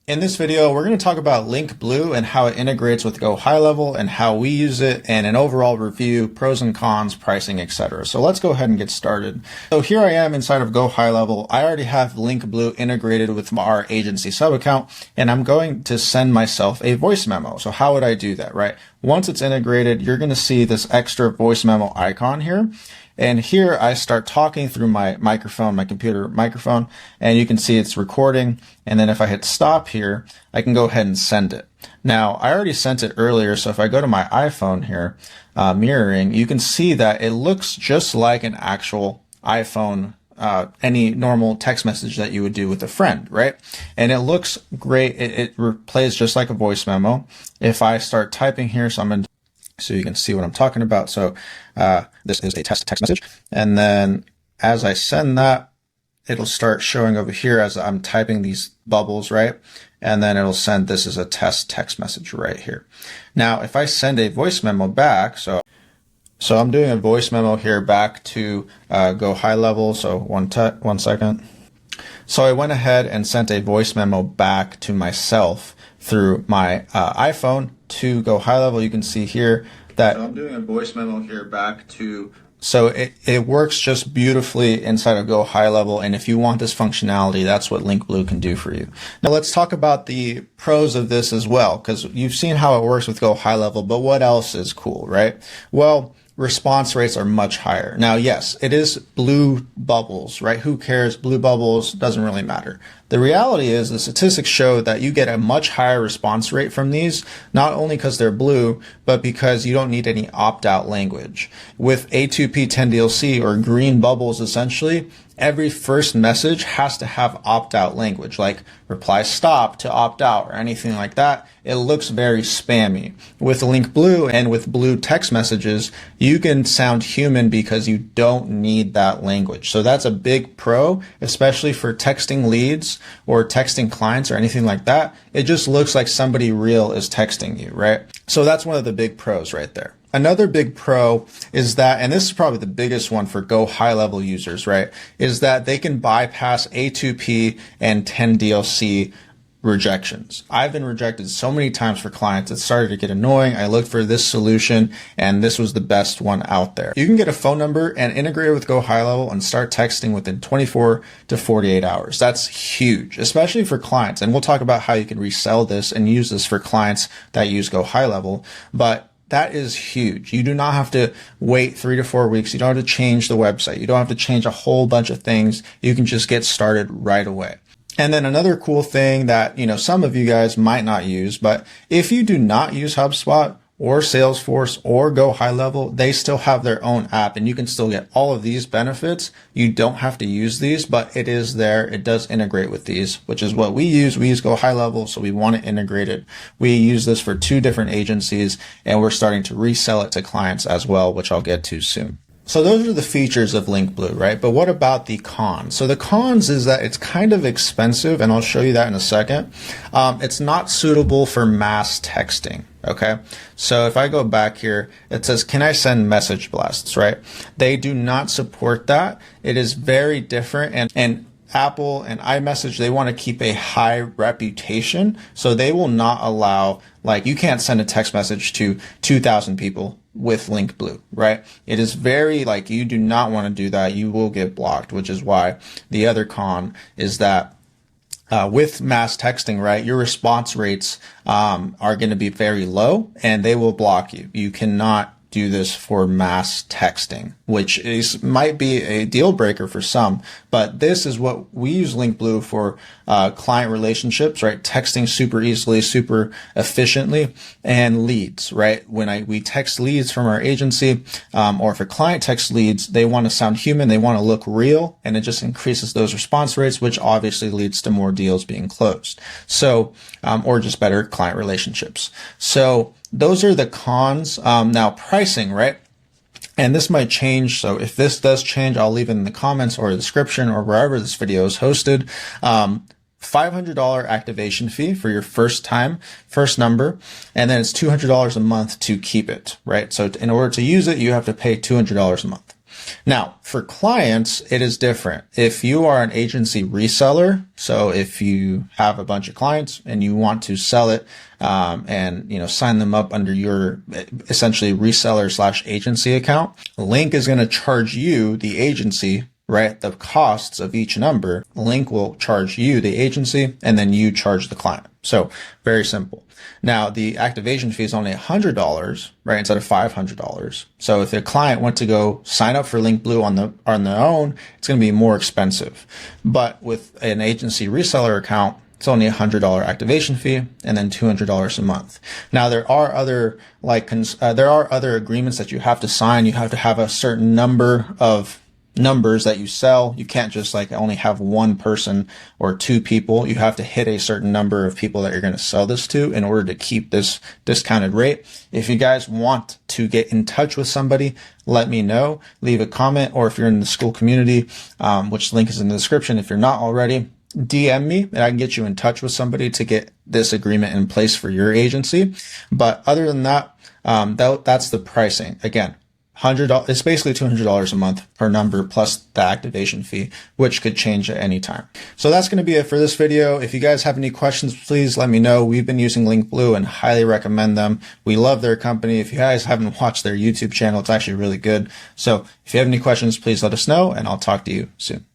In this video, we're going to talk about Linq Blue and how it integrates with GoHighLevel and how we use it, and an overall review, pros and cons, pricing, etc. So let's go ahead and get started. So here I am inside of GoHighLevel. I already have Linq Blue integrated with our agency sub account, and I'm going to send myself a voice memo. So how would I do that, right? Once it's integrated, you're going to see this extra voice memo icon here. And here I start talking through my microphone, my computer microphone, and you can see it's recording. And then if I hit stop here, I can go ahead and send it. Now, I already sent it earlier, so if I go to my iPhone here, mirroring, you can see that it looks just like an actual iPhone, any normal text message that you would do with a friend, right? And it looks great. It plays just like a voice memo. If I start typing here, so you can see what I'm talking about. So this is a text message. And then as I send that, it'll start showing over here as I'm typing these bubbles, right? And then it'll send this as a text message right here. Now, if I send a voice memo back, so I'm doing a voice memo here back to GoHighLevel. So one second. So I went ahead and sent a voice memo back to myself through my iPhone to GoHighLevel. You can see here that I'm doing a voice memo here back to, so it works just beautifully inside of GoHighLevel. And if you want this functionality, that's what Linq Blue can do for you. Now let's talk about the pros of this as well, because you've seen how it works with GoHighLevel, but what else is cool, right? Well, response rates are much higher. Now, yes, it is blue bubbles, right? Who cares? Blue bubbles doesn't really matter. The reality is the statistics show that you get a much higher response rate from these, not only because they're blue, but because you don't need any opt-out language. With A2P 10DLC or green bubbles, essentially, every first message has to have opt-out language, like reply stop to opt out or anything like that. It looks very spammy. With Linq Blue and with blue text messages, you can sound human because you don't need that language. So that's a big pro, especially for texting leads or texting clients or anything like that. It just looks like somebody real is texting you, right? So that's one of the big pros right there. Another big pro is that, and this is probably the biggest one for GoHighLevel users, right, is that they can bypass A2P and 10DLC rejections. I've been rejected so many times for clients, it started to get annoying. I looked for this solution, and this was the best one out there. You can get a phone number and integrate it with GoHighLevel and start texting within 24 to 48 hours. That's huge, especially for clients. And we'll talk about how you can resell this and use this for clients that use GoHighLevel. But that is huge. You do not have to wait 3 to 4 weeks. You don't have to change the website. You don't have to change a whole bunch of things. You can just get started right away. And then another cool thing that, some of you guys might not use, but if you do not use HubSpot or Salesforce or GoHighLevel, they still have their own app and you can still get all of these benefits. You don't have to use these, but it is there. It does integrate with these, which is what we use. We use GoHighLevel, so we want to integrate it. We use this for 2 different agencies and we're starting to resell it to clients as well, which I'll get to soon. So those are the features of Linq Blue, right? But what about the cons? So the cons is that it's kind of expensive, and I'll show you that in a second. It's not suitable for mass texting, okay? So if I go back here, it says, can I send message blasts, right? They do not support that. It is very different, and Apple and iMessage, they want to keep a high reputation, so they will not allow, you can't send a text message to 2,000 people with Linq Blue, right? It is very, you do not want to do that. You will get blocked, which is why the other con is that with mass texting, right, your response rates are going to be very low and they will block you. You cannot do this for mass texting, which might be a deal breaker for some, but this is what we use Linq Blue for, client relationships, right? Texting super easily, super efficiently, and leads, right? When we text leads from our agency, or if a client texts leads, they want to sound human, they want to look real, and it just increases those response rates, which obviously leads to more deals being closed. So, or just better client relationships. So, those are the cons. Now pricing, right? And this might change. So if this does change, I'll leave it in the comments or the description or wherever this video is hosted. $500 activation fee for your first number. And then it's $200 a month to keep it, right? So in order to use it, you have to pay $200 a month. Now, for clients, it is different. If you are an agency reseller, so if you have a bunch of clients and you want to sell it, and sign them up under your essentially reseller / agency account, Linq is going to charge you, the agency, right, the costs of each number. Linq will charge you, the agency, and then you charge the client. So very simple. Now, the activation fee is only $100, right, instead of $500. So if a client went to go sign up for Linq Blue on their own, it's going to be more expensive. But with an agency reseller account, it's only $100 activation fee and then $200 a month. Now, there are other agreements that you have to sign. You have to have a certain number of numbers that you sell. You can't just only have one person or two people. You have to hit a certain number of people that you're going to sell this to in order to keep this discounted rate. If you guys want to get in touch with somebody, let me know. Leave a comment, or if you're in the school community, which link is in the description, if you're not already, DM me and I can get you in touch with somebody to get this agreement in place for your agency. But other than that, that's the pricing. Again, $100, it's basically $200 a month per number plus the activation fee, which could change at any time. So that's going to be it for this video. If you guys have any questions, please let me know. We've been using Linq Blue and highly recommend them. We love their company. If you guys haven't watched their YouTube channel, it's actually really good. So if you have any questions, please let us know and I'll talk to you soon.